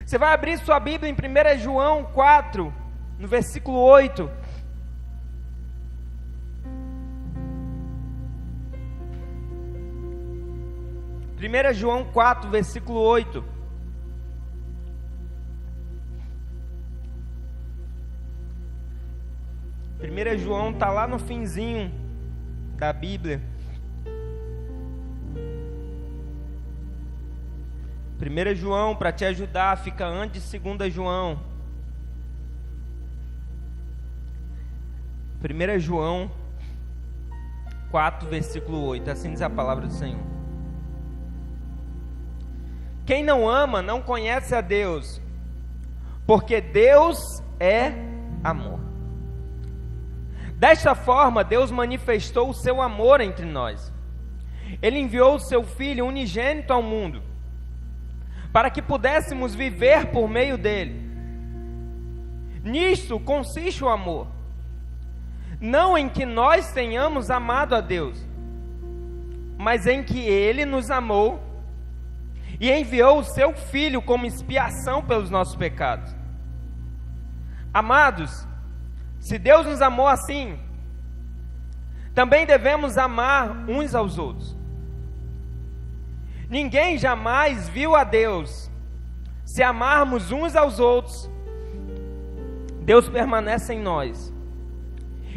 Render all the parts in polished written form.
Você vai abrir sua Bíblia em 1 João 4, no versículo 8. Primeira João 4, versículo 8. Primeira João está lá no finzinho da Bíblia. 1 João, para te ajudar, fica antes de 2 João. 1 João 4, versículo 8. Assim diz a palavra do Senhor. Quem não ama não conhece a Deus, porque Deus é amor. Desta forma, Deus manifestou o seu amor entre nós. Ele enviou o seu Filho unigênito ao mundo, para que pudéssemos viver por meio dele. Nisto consiste o amor, não em que nós tenhamos amado a Deus, mas em que Ele nos amou e enviou o seu Filho como expiação pelos nossos pecados. Amados, se Deus nos amou assim, também devemos amar uns aos outros. Ninguém jamais viu a Deus. Se amarmos uns aos outros, Deus permanece em nós,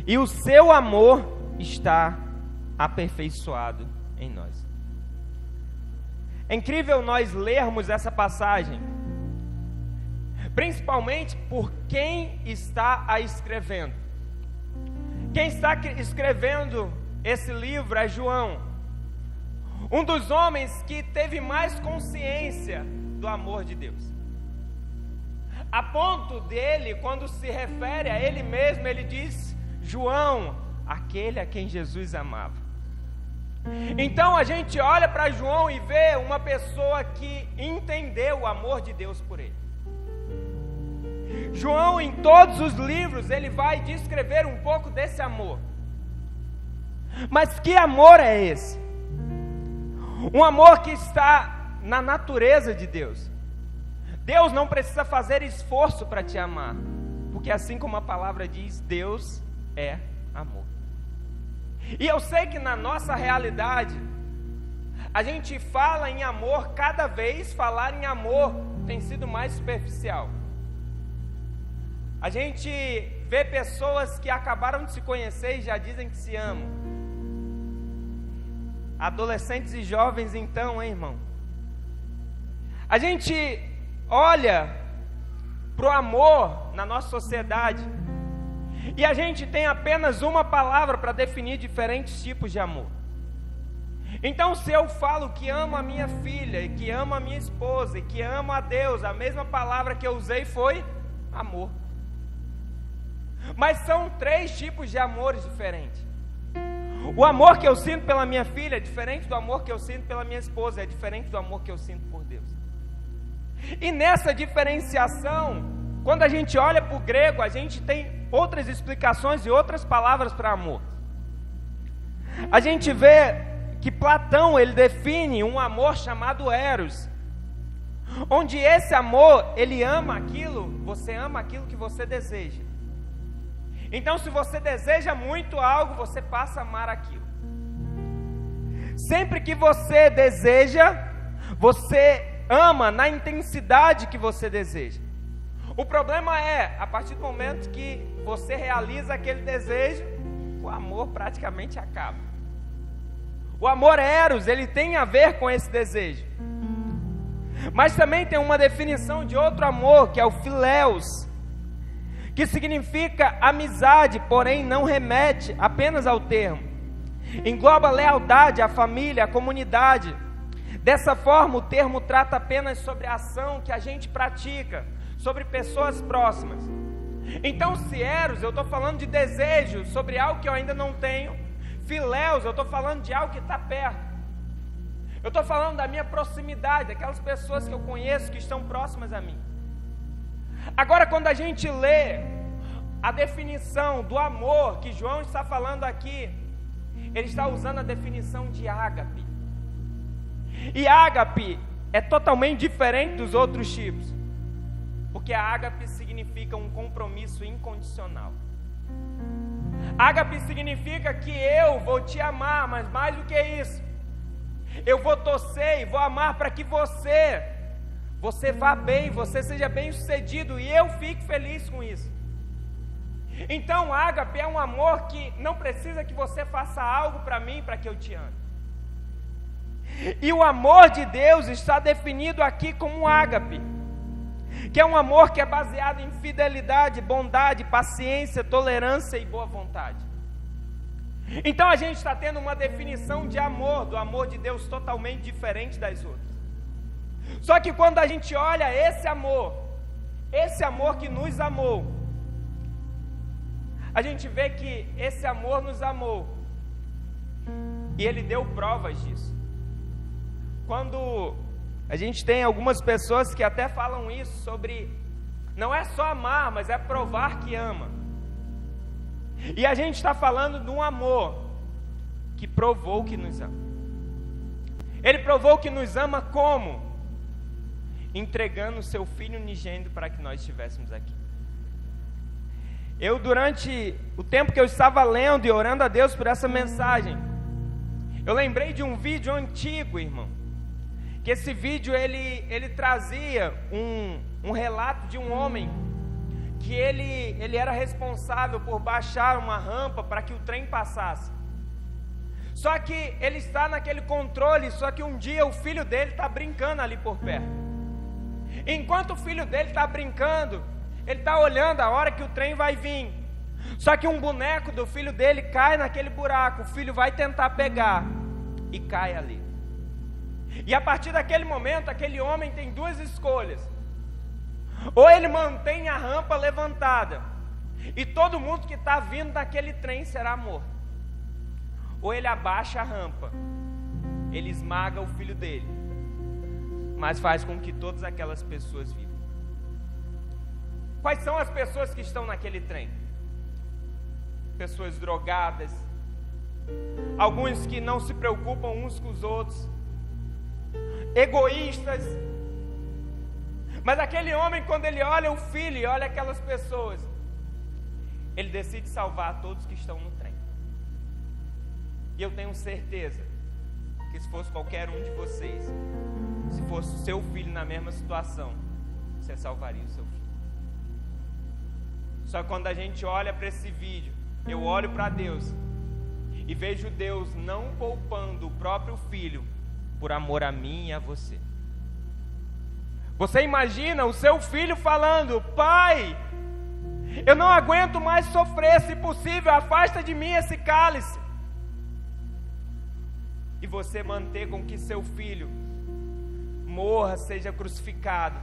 e o seu amor está aperfeiçoado em nós. É incrível nós lermos essa passagem, principalmente por quem está a escrevendo. Quem está escrevendo esse livro é João, um dos homens que teve mais consciência do amor de Deus, a ponto dele, quando se refere a ele mesmo, ele diz: João, aquele a quem Jesus amava. Então a gente olha para João e vê uma pessoa que entendeu o amor de Deus por ele. João, em todos os livros, ele vai descrever um pouco desse amor. Mas que amor é esse? Um amor que está na natureza de Deus. Deus não precisa fazer esforço para te amar, porque assim como a palavra diz, Deus é amor. E eu sei que na nossa realidade, a gente fala em amor, cada vez falar em amor tem sido mais superficial. A gente vê pessoas que acabaram de se conhecer e já dizem que se amam. Adolescentes e jovens então, hein, irmão? A gente olha para o amor na nossa sociedade e a gente tem apenas uma palavra para definir diferentes tipos de amor. Então, se eu falo que amo a minha filha, e que amo a minha esposa, e que amo a Deus, a mesma palavra que eu usei foi amor. Mas são 3 tipos de amores diferentes. O amor que eu sinto pela minha filha é diferente do amor que eu sinto pela minha esposa, é diferente do amor que eu sinto por Deus. E nessa diferenciação, quando a gente olha para o grego, a gente tem outras explicações e outras palavras para amor. A gente vê que Platão, ele define um amor chamado eros, onde esse amor, ele ama aquilo, você ama aquilo que você deseja. Então, se você deseja muito algo, você passa a amar aquilo. Sempre que você deseja, você ama na intensidade que você deseja. O problema é, a partir do momento que você realiza aquele desejo, o amor praticamente acaba. O amor eros, ele tem a ver com esse desejo. Mas também tem uma definição de outro amor, que é o phileus, que significa amizade, porém não remete apenas ao termo. Engloba a lealdade, a família, a comunidade. Dessa forma, o termo trata apenas sobre a ação que a gente pratica, sobre pessoas próximas. Então, se eros, eu estou falando de desejo sobre algo que eu ainda não tenho. Phileus, eu estou falando de algo que está perto. Eu estou falando da minha proximidade, daquelas pessoas que eu conheço, que estão próximas a mim. Agora, quando a gente lê a definição do amor que João está falando aqui, ele está usando a definição de ágape. E ágape é totalmente diferente dos outros tipos. Porque a ágape significa um compromisso incondicional. Ágape significa que eu vou te amar, mas mais do que isso, eu vou torcer e vou amar para que você vá bem, você seja bem sucedido e eu fique feliz com isso. Então ágape é um amor que não precisa que você faça algo para mim para que eu te ame. E o amor de Deus está definido aqui como ágape, que é um amor que é baseado em fidelidade, bondade, paciência, tolerância e boa vontade. Então a gente está tendo uma definição de amor, do amor de Deus totalmente diferente das outras. Só que quando a gente olha esse amor que nos amou, a gente vê que esse amor nos amou e Ele deu provas disso. Quando a gente tem algumas pessoas que até falam isso sobre, não é só amar, mas é provar que ama. E a gente está falando de um amor que provou que nos ama. Ele provou que nos ama como? Entregando o seu Filho unigênito para que nós estivéssemos aqui. Eu, durante o tempo que eu estava lendo e orando a Deus por essa mensagem, eu lembrei de um vídeo antigo, irmão, que esse vídeo ele trazia um relato de um homem que ele era responsável por baixar uma rampa para que o trem passasse. Só que ele está naquele controle, só que um dia o filho dele está brincando ali por perto. Enquanto o filho dele está brincando, ele está olhando a hora que o trem vai vir. Só que um boneco do filho dele cai naquele buraco, o filho vai tentar pegar e cai ali. E a partir daquele momento, aquele homem tem duas escolhas: ou ele mantém a rampa levantada e todo mundo que está vindo daquele trem será morto, ou ele abaixa a rampa, ele esmaga o filho dele, mas faz com que todas aquelas pessoas vivam. Quais são as pessoas que estão naquele trem? Pessoas drogadas, alguns que não se preocupam uns com os outros, egoístas. Mas aquele homem, quando ele olha o filho e olha aquelas pessoas, ele decide salvar todos que estão no trem. E eu tenho certeza que se fosse qualquer um de vocês, se fosse o seu filho na mesma situação, você salvaria o seu filho. Só que quando a gente olha para esse vídeo, eu olho para Deus e vejo Deus não poupando o próprio filho por amor a mim e a você. Você imagina o seu filho falando: pai, eu não aguento mais sofrer, se possível, afasta de mim esse cálice. E você manter com que seu filho morra, seja crucificado,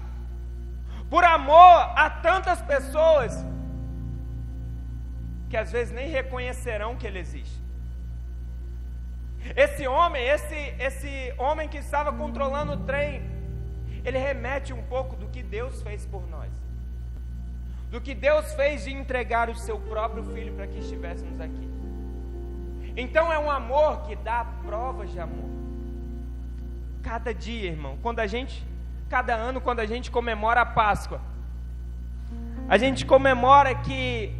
por amor a tantas pessoas que às vezes nem reconhecerão que ele existe. Esse homem que estava controlando o trem, ele remete um pouco do que Deus fez por nós, do que Deus fez de entregar o seu próprio filho para que estivéssemos aqui. Então é um amor que dá provas de amor. Cada dia, irmão, cada ano, quando a gente comemora a Páscoa, a gente comemora que,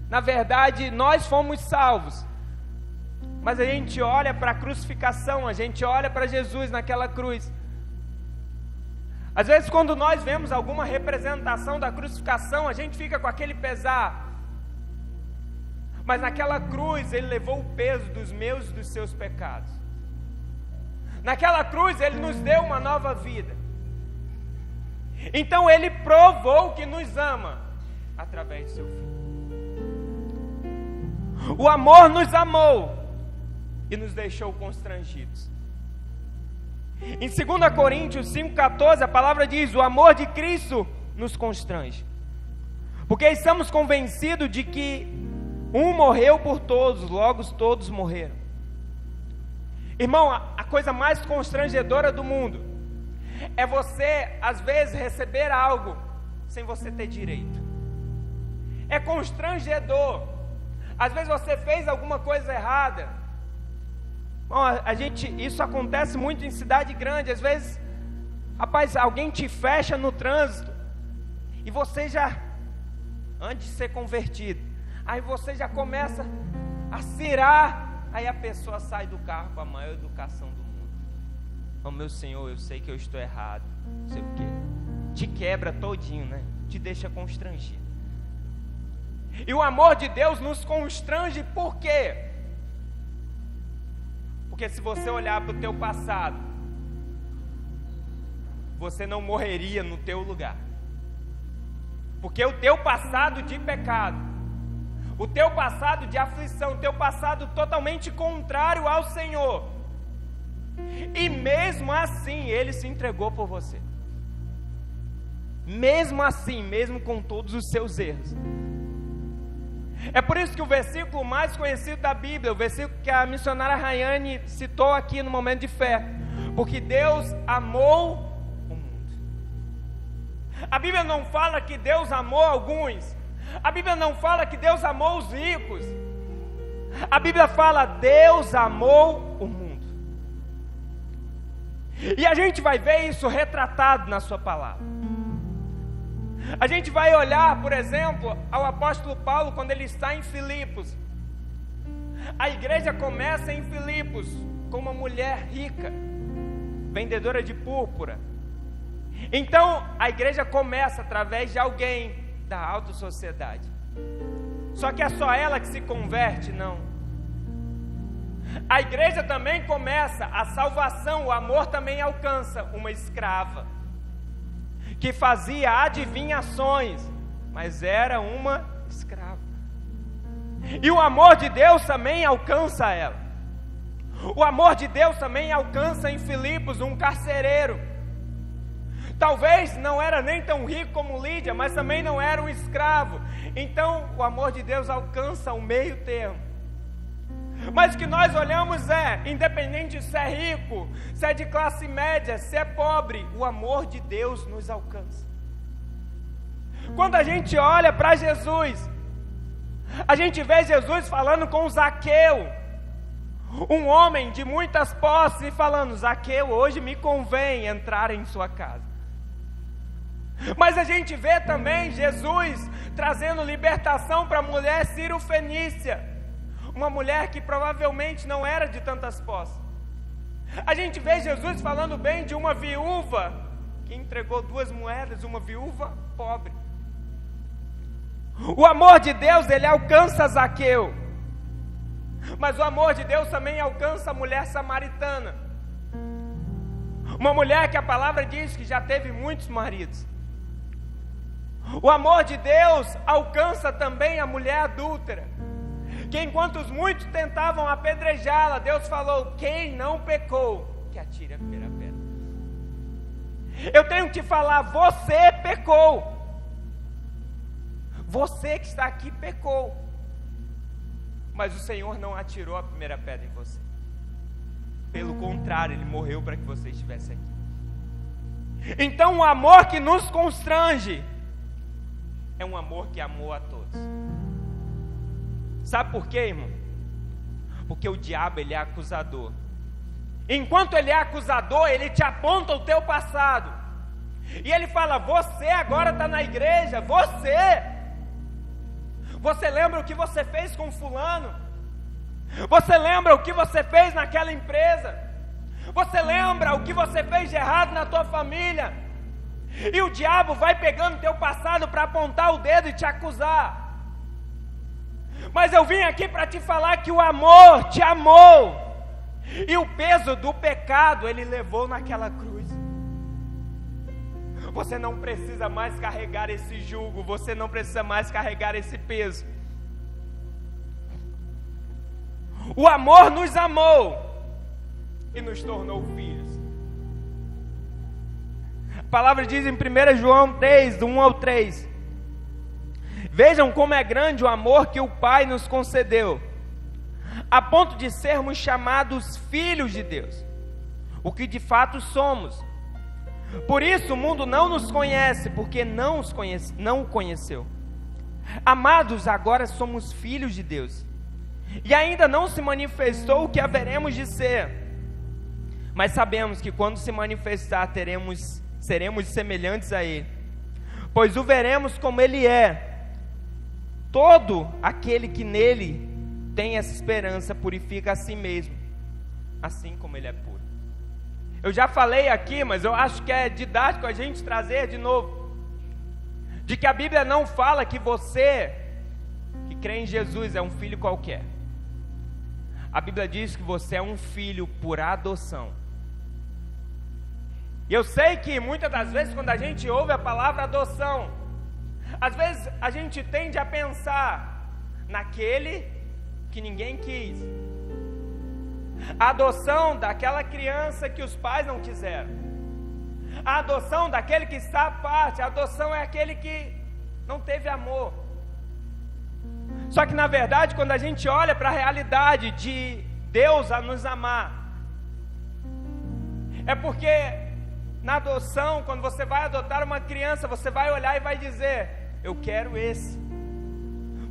na verdade, nós fomos salvos. Mas a gente olha para a crucificação, a gente olha para Jesus naquela cruz. Às vezes, quando nós vemos alguma representação da crucificação, a gente fica com aquele pesar. Mas naquela cruz, Ele levou o peso dos meus e dos seus pecados. Naquela cruz, Ele nos deu uma nova vida. Então, Ele provou que nos ama através do seu Filho. O amor nos amou e nos deixou constrangidos. Em 2 Coríntios 5,14, a palavra diz: o amor de Cristo nos constrange, porque estamos convencidos de que um morreu por todos, logo todos morreram. Irmão, a coisa mais constrangedora do mundo é você, às vezes, receber algo sem você ter direito. É constrangedor. Às vezes você fez alguma coisa errada. Bom, isso acontece muito em cidade grande. Às vezes, rapaz, alguém te fecha no trânsito e você já, antes de ser convertido, aí você já começa a cirar, aí a pessoa sai do carro com a maior educação do mundo. Oh, meu Senhor, eu sei que eu estou errado, não sei o quê. Te quebra todinho, né? Te deixa constrangido. E o amor de Deus nos constrange por quê? Porque se você olhar para o teu passado, você não morreria no teu lugar. Porque o teu passado de pecado, o teu passado de aflição, o teu passado totalmente contrário ao Senhor, e mesmo assim Ele se entregou por você. Mesmo assim, mesmo com todos os seus erros. É por isso que o versículo mais conhecido da Bíblia, o versículo que a missionária Rayane citou aqui no momento de fé, porque Deus amou o mundo. A Bíblia não fala que Deus amou alguns, a Bíblia não fala que Deus amou os ricos, a Bíblia fala Deus amou o mundo. E a gente vai ver isso retratado na sua palavra. A gente vai olhar, por exemplo, ao apóstolo Paulo quando ele está em Filipos. A igreja começa em Filipos com uma mulher rica, vendedora de púrpura. Então a igreja começa através de alguém da alta sociedade. Só que é só ela que se converte? Não. A igreja também começa, a salvação, o amor também alcança uma escrava que fazia adivinhações, mas era uma escrava. E o amor de Deus também alcança ela. O amor de Deus também alcança em Filipos um carcereiro. Talvez não era nem tão rico como Lídia, mas também não era um escravo. Então o amor de Deus alcança o meio termo. Mas o que nós olhamos é, independente se é rico, se é de classe média, se é pobre, o amor de Deus nos alcança. Quando a gente olha para Jesus, a gente vê Jesus falando com Zaqueu, um homem de muitas posses, e falando: Zaqueu, hoje me convém entrar em sua casa. Mas a gente vê também Jesus trazendo libertação para a mulher Ciro-fenícia, uma mulher que provavelmente não era de tantas posses. A gente vê Jesus falando bem de uma viúva que entregou 2 moedas, uma viúva pobre. O amor de Deus, ele alcança Zaqueu, mas o amor de Deus também alcança a mulher samaritana, uma mulher que a palavra diz que já teve muitos maridos. O amor de Deus alcança também a mulher adúltera, que enquanto os muitos tentavam apedrejá-la, Deus falou: quem não pecou, que atire a primeira pedra. Eu tenho que te falar, você pecou. Você que está aqui pecou. Mas o Senhor não atirou a primeira pedra em você. Pelo contrário, Ele morreu para que você estivesse aqui. Então o amor que nos constrange é um amor que amou a todos. Sabe por quê, irmão? Porque o diabo, ele é acusador. Enquanto ele é acusador, ele te aponta o teu passado. E ele fala: você agora está na igreja, você lembra o que você fez com fulano? Você lembra o que você fez naquela empresa? Você lembra o que você fez de errado na tua família? E o diabo vai pegando teu passado para apontar o dedo e te acusar. Mas eu vim aqui para te falar que o amor te amou, e o peso do pecado Ele levou naquela cruz. Você não precisa mais carregar esse jugo, você não precisa mais carregar esse peso. O amor nos amou e nos tornou filhos. A palavra diz em 1 João 3, do 1 ao 3: vejam como é grande o amor que o Pai nos concedeu, a ponto de sermos chamados filhos de Deus, o que de fato somos. Por isso o mundo não nos conhece, porque não o conheceu. Amados, agora somos filhos de Deus, e ainda não se manifestou o que haveremos de ser, mas sabemos que quando se manifestar seremos semelhantes a Ele, pois o veremos como ele é. Todo aquele que nele tem essa esperança purifica a si mesmo, assim como ele é puro. Eu já falei aqui, mas eu acho que é didático a gente trazer de novo, de que a Bíblia não fala que você que crê em Jesus é um filho qualquer. A Bíblia diz que você é um filho por adoção. E eu sei que muitas das vezes quando a gente ouve a palavra adoção, às vezes a gente tende a pensar naquele que ninguém quis. A adoção daquela criança que os pais não quiseram. A adoção daquele que está à parte. A adoção é aquele que não teve amor. Só que na verdade, quando a gente olha para a realidade de Deus a nos amar, é porque na adoção, quando você vai adotar uma criança, você vai olhar e vai dizer: eu quero esse.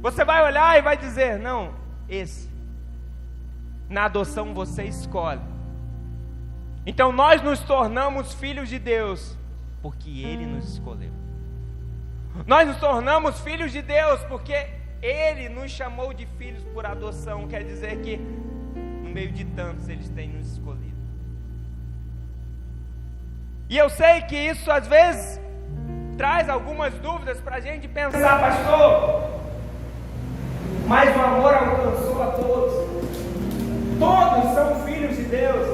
Você vai olhar e vai dizer: não, esse. Na adoção você escolhe. Então nós nos tornamos filhos de Deus porque Ele nos escolheu. Nós nos tornamos filhos de Deus porque Ele nos chamou de filhos por adoção. Quer dizer que no meio de tantos Ele tem nos escolhido. E eu sei que isso às vezes traz algumas dúvidas para a gente pensar: pastor, mas o amor alcançou a todos. Todos são filhos de Deus.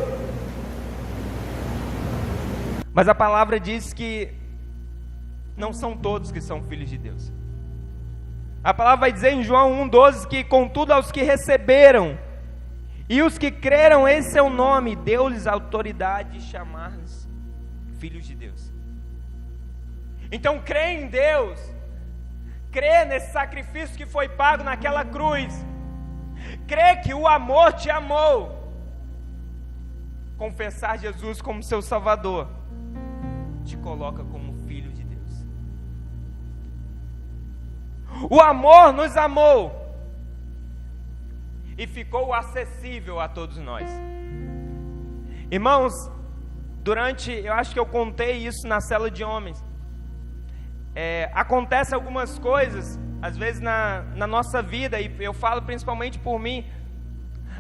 Mas a palavra diz que não são todos que são filhos de Deus. A palavra vai dizer em João 1,12 que contudo aos que receberam e os que creram em seu nome, deu-lhes autoridade de chamar-nos filhos de Deus. Então crê em Deus, crê nesse sacrifício que foi pago naquela cruz, crê que o amor te amou. Confessar Jesus como seu Salvador te coloca como filho de Deus. O amor nos amou e ficou acessível a todos nós. Irmãos, eu acho que eu contei isso na célula de homens. Acontece algumas coisas, às vezes na nossa vida, e eu falo principalmente por mim.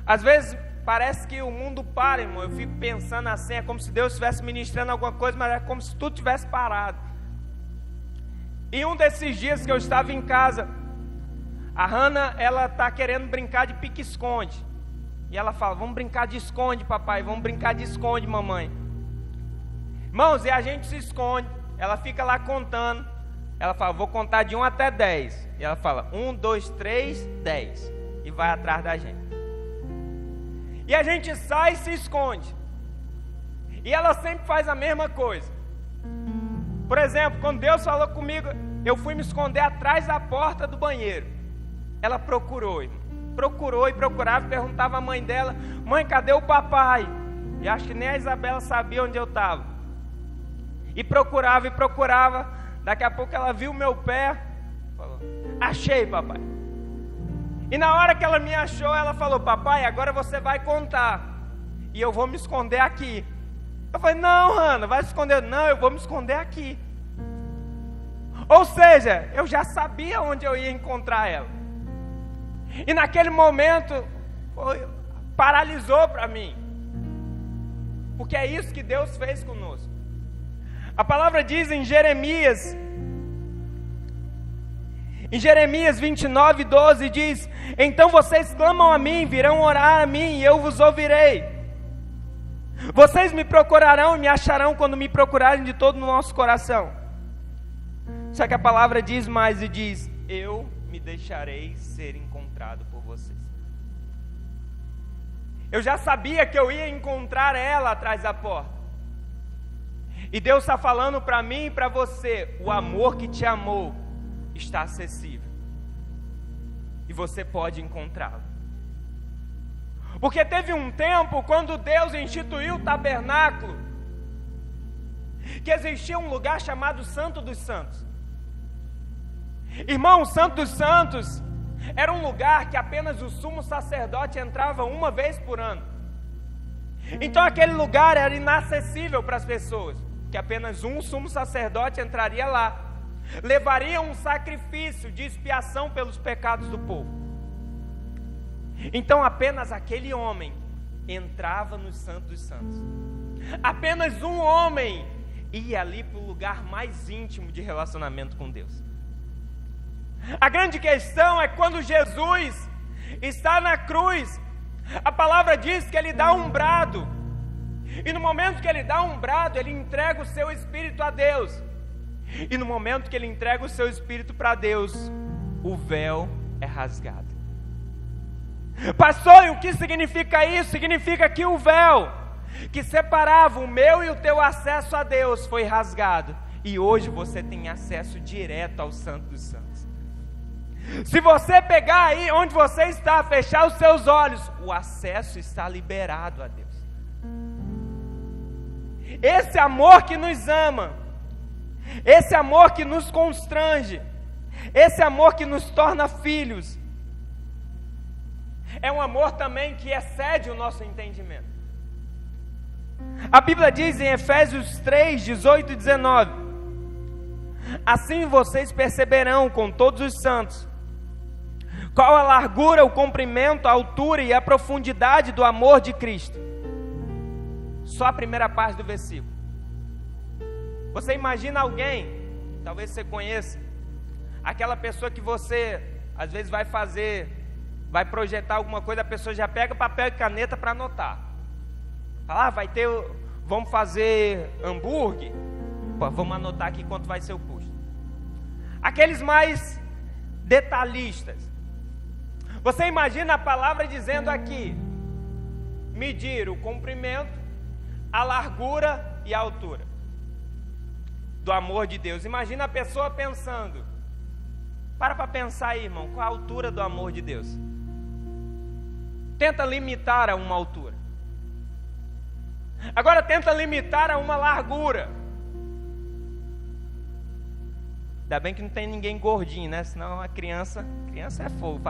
Às vezes parece que o mundo para, irmão. Eu fico pensando assim, é como se Deus estivesse ministrando alguma coisa, mas é como se tudo tivesse parado. E um desses dias que eu estava em casa, a Hannah, ela está querendo brincar de pique-esconde. E ela fala: vamos brincar de esconde, papai, vamos brincar de esconde, mamãe. Irmãos, e a gente se esconde. Ela fica lá contando. Ela fala: vou contar de 1 até 10. E ela fala: 1, 2, 3, 10. E vai atrás da gente. E a gente sai e se esconde. E ela sempre faz a mesma coisa. Por exemplo, quando Deus falou comigo, eu fui me esconder atrás da porta do banheiro. Ela procurou, irmão. Procurou e procurava, perguntava à mãe dela: mãe, cadê o papai? E acho que nem a Isabela sabia onde eu estava. E procurava. Daqui a pouco ela viu o meu pé, falou: achei, papai. E na hora que ela me achou, ela falou: papai, agora você vai contar, e eu vou me esconder aqui. Eu falei: não, Hannah, vai se esconder. Não, eu vou me esconder aqui. Ou seja, eu já sabia onde eu ia encontrar ela. E naquele momento, paralisou para mim. Porque é isso que Deus fez conosco. A palavra diz em Jeremias 29:12, diz: então vocês clamam a mim, virão orar a mim, e eu vos ouvirei. Vocês me procurarão e me acharão quando me procurarem de todo o nosso coração. Só que a palavra diz mais e diz: eu me deixarei ser encontrado por vocês. Eu já sabia que eu ia encontrar ela atrás da porta. E Deus está falando para mim e para você: o amor que te amou está acessível. E você pode encontrá-lo. Porque teve um tempo quando Deus instituiu o tabernáculo, que existia um lugar chamado Santo dos Santos. Irmão, o Santo dos Santos era um lugar que apenas o sumo sacerdote entrava uma vez por ano. Então aquele lugar era inacessível para as pessoas, que apenas um sumo sacerdote entraria lá. levariam um sacrifício de expiação pelos pecados do povo. Então apenas aquele homem entrava no Santo dos Santos. Apenas um homem ia ali para o lugar mais íntimo de relacionamento com Deus. A grande questão é quando Jesus está na cruz, a palavra diz que ele dá um brado, e no momento que ele dá um brado, ele entrega o seu espírito a Deus, e no momento que ele entrega o seu espírito para Deus, o véu é rasgado. Pastor, e o que significa isso? Significa que o véu que separava o meu e o teu acesso a Deus foi rasgado, e hoje você tem acesso direto ao Santo dos Santos. Se você pegar aí onde você está, fechar os seus olhos, o acesso está liberado a Deus. Esse amor que nos ama, esse amor que nos constrange, esse amor que nos torna filhos, é um amor também que excede o nosso entendimento. A Bíblia diz em Efésios 3, 18 e 19: assim vocês perceberão com todos os santos qual a largura, o comprimento, a altura e a profundidade do amor de Cristo. Só a primeira parte do versículo. Você imagina alguém, talvez você conheça, aquela pessoa que você às vezes vai projetar alguma coisa, a pessoa já pega papel e caneta para anotar. Fala, vamos fazer hambúrguer? Pô, vamos anotar aqui quanto vai ser o custo. Aqueles mais detalhistas. Você imagina a palavra dizendo aqui, medir o comprimento, a largura e a altura do amor de Deus. Imagina a pessoa pensando, para pensar aí, irmão, qual a altura do amor de Deus? Tenta limitar a uma altura. Agora tenta limitar a uma largura. Ainda bem que não tem ninguém gordinho, né? Senão a criança é fogo.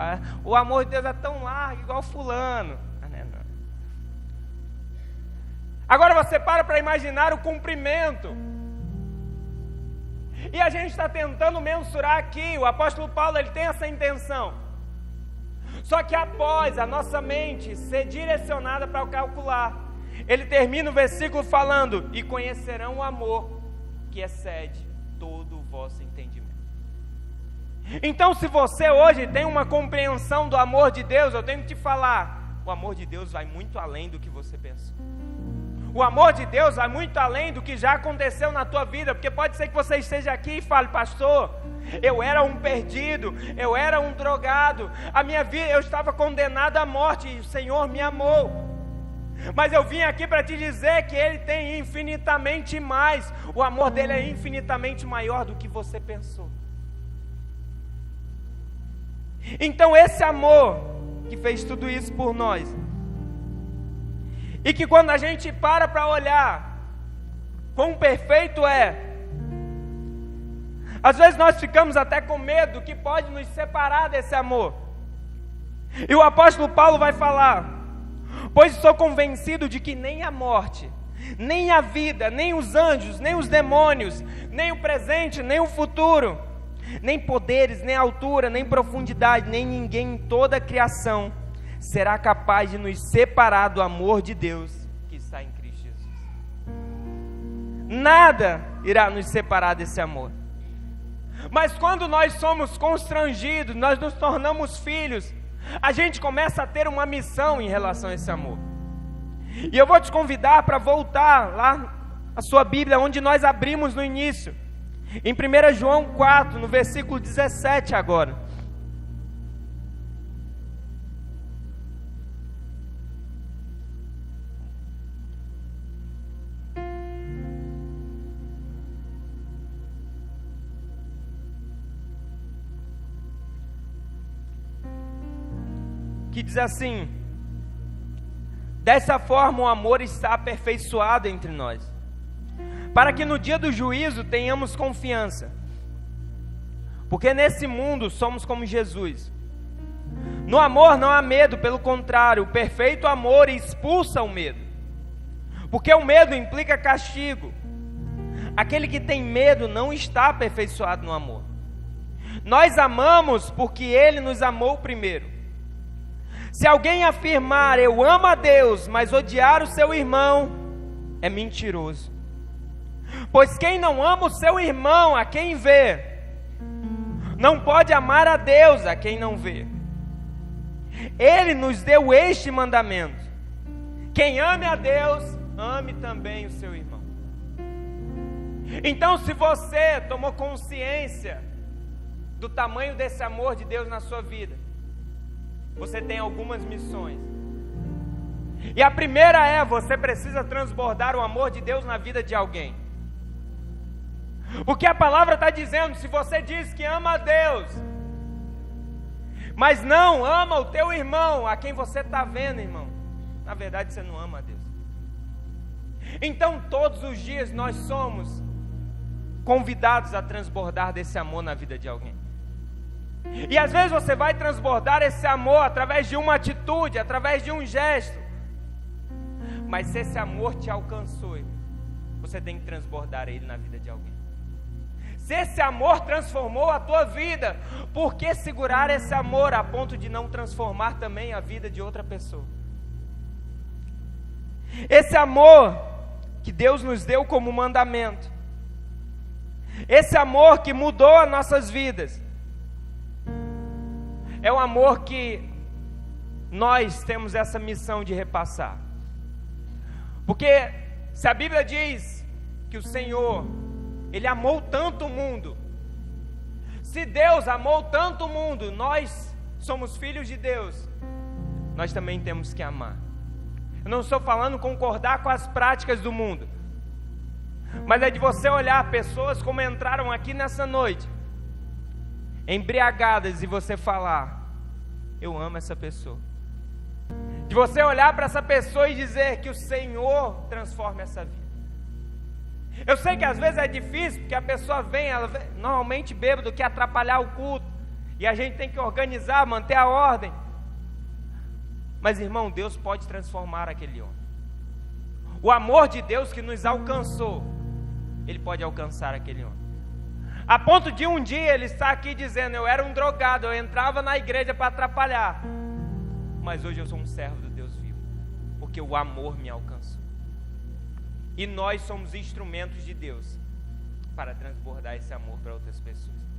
O amor de Deus é tão largo, igual fulano. Não. Agora você para imaginar o comprimento. E a gente está tentando mensurar aqui. O apóstolo Paulo, ele tem essa intenção. Só que após a nossa mente ser direcionada para calcular, ele termina o versículo falando: e conhecerão o amor que excede todo o vosso entendimento. Então, se você hoje tem uma compreensão do amor de Deus, eu tenho que te falar, o amor de Deus vai muito além do que você pensou. O amor de Deus vai muito além do que já aconteceu na tua vida, porque pode ser que você esteja aqui e fale: pastor, eu era um perdido, eu era um drogado, a minha vida, eu estava condenado à morte e o Senhor me amou. Mas eu vim aqui para te dizer que Ele tem infinitamente mais, o amor dEle é infinitamente maior do que você pensou. Então esse amor que fez tudo isso por nós, e que quando a gente para olhar quão perfeito é, às vezes nós ficamos até com medo que pode nos separar desse amor. E o apóstolo Paulo vai falar: pois sou convencido de que nem a morte, nem a vida, nem os anjos, nem os demônios, nem o presente, nem o futuro, nem poderes, nem altura, nem profundidade, nem ninguém em toda a criação será capaz de nos separar do amor de Deus que está em Cristo Jesus. Nada irá nos separar desse amor. Mas quando nós somos constrangidos, nós nos tornamos filhos, a gente começa a ter uma missão em relação a esse amor. E eu vou te convidar para voltar lá a sua Bíblia, onde nós abrimos no início, em 1 João 4, no versículo 17 agora. Que diz assim: dessa forma o amor está aperfeiçoado entre nós, para que no dia do juízo tenhamos confiança, porque nesse mundo somos como Jesus. No amor não há medo, pelo contrário, o perfeito amor expulsa o medo, porque o medo implica castigo. Aquele que tem medo não está aperfeiçoado no amor. Nós amamos porque Ele nos amou primeiro. Se alguém afirmar eu amo a Deus, mas odiar o seu irmão, é mentiroso. Pois quem não ama o seu irmão, a quem vê, não pode amar a Deus, a quem não vê. Ele nos deu este mandamento: quem ame a Deus, ame também o seu irmão. Então, se você tomou consciência do tamanho desse amor de Deus na sua vida, você tem algumas missões. E a primeira é: você precisa transbordar o amor de Deus na vida de alguém. O que a palavra está dizendo, se você diz que ama a Deus, mas não ama o teu irmão, a quem você está vendo, irmão, na verdade você não ama a Deus. Então todos os dias nós somos convidados a transbordar desse amor na vida de alguém. E às vezes você vai transbordar esse amor através de uma atitude, através de um gesto. Mas se esse amor te alcançou, você tem que transbordar ele na vida de alguém. Se esse amor transformou a tua vida, por que segurar esse amor a ponto de não transformar também a vida de outra pessoa? Esse amor que Deus nos deu como mandamento, esse amor que mudou as nossas vidas, é o amor que nós temos essa missão de repassar. Porque se a Bíblia diz que o Senhor, Ele amou tanto o mundo, se Deus amou tanto o mundo, nós somos filhos de Deus, nós também temos que amar. Eu não estou falando concordar com as práticas do mundo, mas é de você olhar pessoas como entraram aqui nessa noite, embriagadas, e você falar: eu amo essa pessoa. De você olhar para essa pessoa e dizer que o Senhor transforma essa vida. Eu sei que às vezes é difícil, porque a pessoa vem, ela vem normalmente bêbado, quer atrapalhar o culto, e a gente tem que organizar, manter a ordem. Mas irmão, Deus pode transformar aquele homem. O amor de Deus que nos alcançou, Ele pode alcançar aquele homem. A ponto de um dia ele estar aqui dizendo: eu era um drogado, eu entrava na igreja para atrapalhar, mas hoje eu sou um servo do Deus vivo, porque o amor me alcançou. E nós somos instrumentos de Deus para transbordar esse amor para outras pessoas.